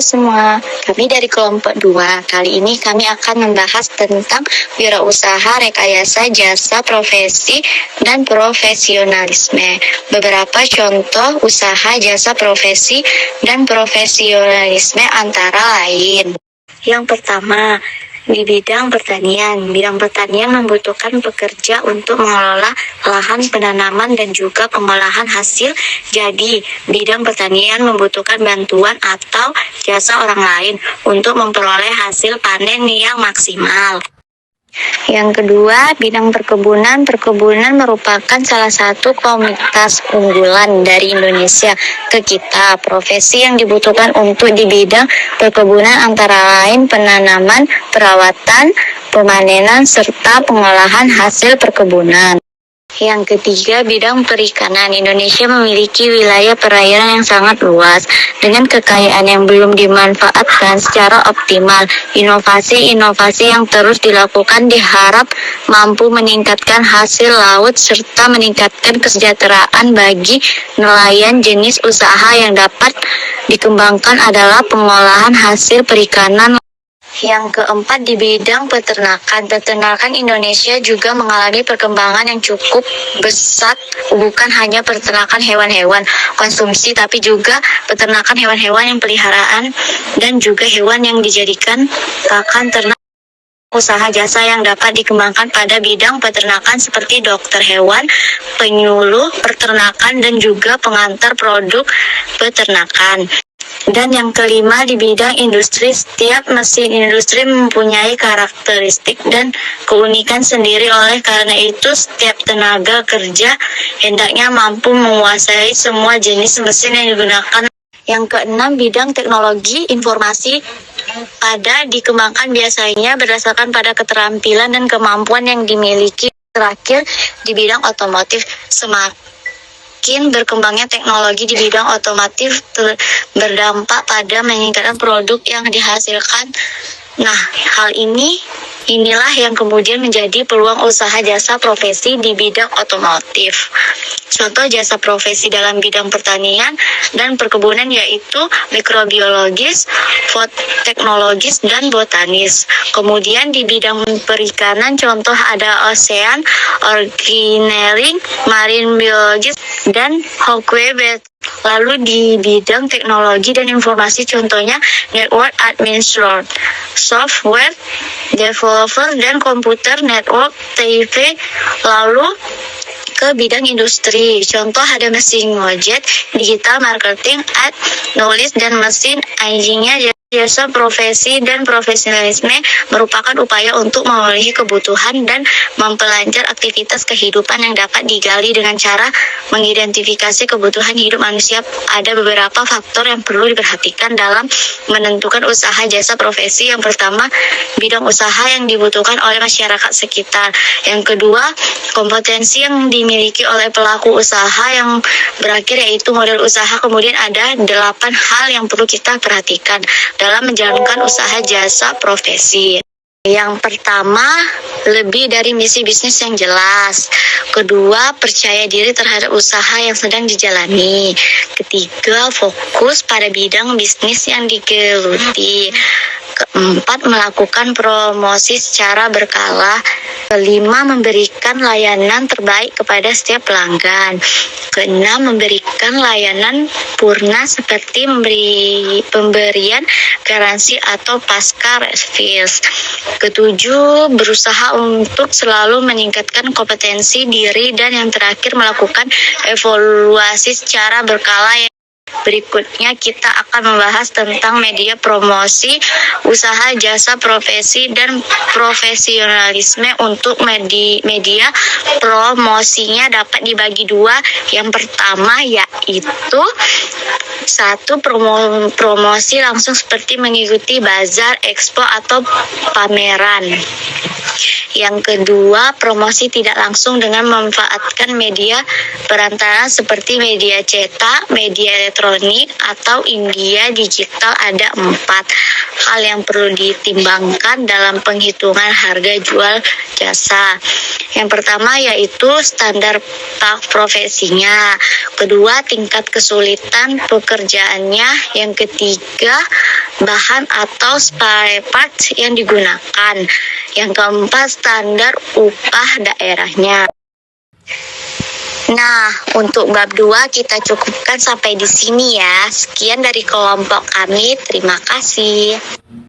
semua, kami dari kelompok 2. Kali ini kami akan membahas tentang wirausaha, rekayasa, jasa, profesi, dan profesionalisme. Beberapa contoh usaha, jasa, profesi, dan profesionalisme antara lain. Yang pertama, di bidang pertanian. Bidang pertanian membutuhkan pekerja untuk mengelola lahan penanaman dan juga pengolahan hasil. Jadi, bidang pertanian membutuhkan bantuan atau jasa orang lain untuk memperoleh hasil panen yang maksimal. Yang kedua, bidang perkebunan. Perkebunan merupakan salah satu komoditas unggulan dari Indonesia ke kita. Profesi yang dibutuhkan untuk di bidang perkebunan antara lain penanaman, perawatan, pemanenan, serta pengolahan hasil perkebunan. Yang ketiga, bidang perikanan. Indonesia memiliki wilayah perairan yang sangat luas dengan kekayaan yang belum dimanfaatkan secara optimal. Inovasi-inovasi yang terus dilakukan diharap mampu meningkatkan hasil laut serta meningkatkan kesejahteraan bagi nelayan. Jenis usaha yang dapat dikembangkan adalah pengolahan hasil perikanan. Yang keempat, di bidang peternakan. Peternakan Indonesia juga mengalami perkembangan yang cukup pesat, bukan hanya peternakan hewan-hewan konsumsi, tapi juga peternakan hewan-hewan yang peliharaan dan juga hewan yang dijadikan pakan ternak. Usaha jasa yang dapat dikembangkan pada bidang peternakan seperti dokter hewan, penyuluh peternakan, dan juga pengantar produk peternakan. Dan yang kelima, di bidang industri. Setiap mesin industri mempunyai karakteristik dan keunikan sendiri. Oleh karena itu, setiap tenaga kerja hendaknya mampu menguasai semua jenis mesin yang digunakan. Yang keenam, bidang teknologi informasi dikembangkan biasanya berdasarkan pada keterampilan dan kemampuan yang dimiliki. Terakhir, di bidang otomotif. Semakin berkembangnya teknologi di bidang otomotif berdampak pada meningkatkan produk yang dihasilkan. Nah, inilah yang kemudian menjadi peluang usaha jasa profesi di bidang otomotif. Contoh jasa profesi dalam bidang pertanian dan perkebunan yaitu mikrobiologis, teknologis, dan botanis. Kemudian di bidang perikanan contoh ada ocean engineering, marine biologis, dan hawkweed. Lalu di bidang teknologi dan informasi contohnya network administrator, software developer, dan komputer network TV. Lalu ke bidang industri, contoh ada mesin ngojek, digital marketing, ad knowledge, dan mesin anjingnya. Jasa profesi dan profesionalisme merupakan upaya untuk memenuhi kebutuhan dan memperlancar aktivitas kehidupan yang dapat digali dengan cara mengidentifikasi kebutuhan hidup manusia. Ada beberapa faktor yang perlu diperhatikan dalam menentukan usaha jasa profesi. Yang pertama, bidang usaha yang dibutuhkan oleh masyarakat sekitar. Yang kedua, kompetensi yang dimiliki oleh pelaku usaha yang berakhir yaitu model usaha. Kemudian ada 8 hal yang perlu kita perhatikan dalam menjalankan usaha jasa profesi. Yang pertama, lebih dari misi bisnis yang jelas. Kedua, percaya diri terhadap usaha yang sedang dijalani. Ketiga, fokus pada bidang bisnis yang digeluti. Keempat, melakukan promosi secara berkala. Kelima, memberikan layanan terbaik kepada setiap pelanggan. Keenam, memberikan layanan purna seperti pemberian garansi atau pasca service. Ketujuh, berusaha untuk selalu meningkatkan kompetensi diri. Dan yang terakhir, melakukan evaluasi secara berkala. Berikutnya kita akan membahas tentang media promosi, usaha jasa profesi, dan profesionalisme. Untuk media promosinya dapat dibagi 2. Yang pertama yaitu 1. Promosi langsung seperti mengikuti bazar, expo, atau pameran. Yang kedua, promosi tidak langsung dengan memanfaatkan media perantara seperti media cetak, media elektronik, atau media digital. Ada 4 hal yang perlu ditimbangkan dalam penghitungan harga jual jasa. Yang pertama yaitu standar profesinya. Kedua, tingkat kesulitan pekerjaannya. Yang ketiga, bahan atau spare parts yang digunakan. Yang keempat, standar upah daerahnya. Nah, untuk bab 2 kita cukupkan sampai di sini ya. Sekian dari kelompok kami. Terima kasih.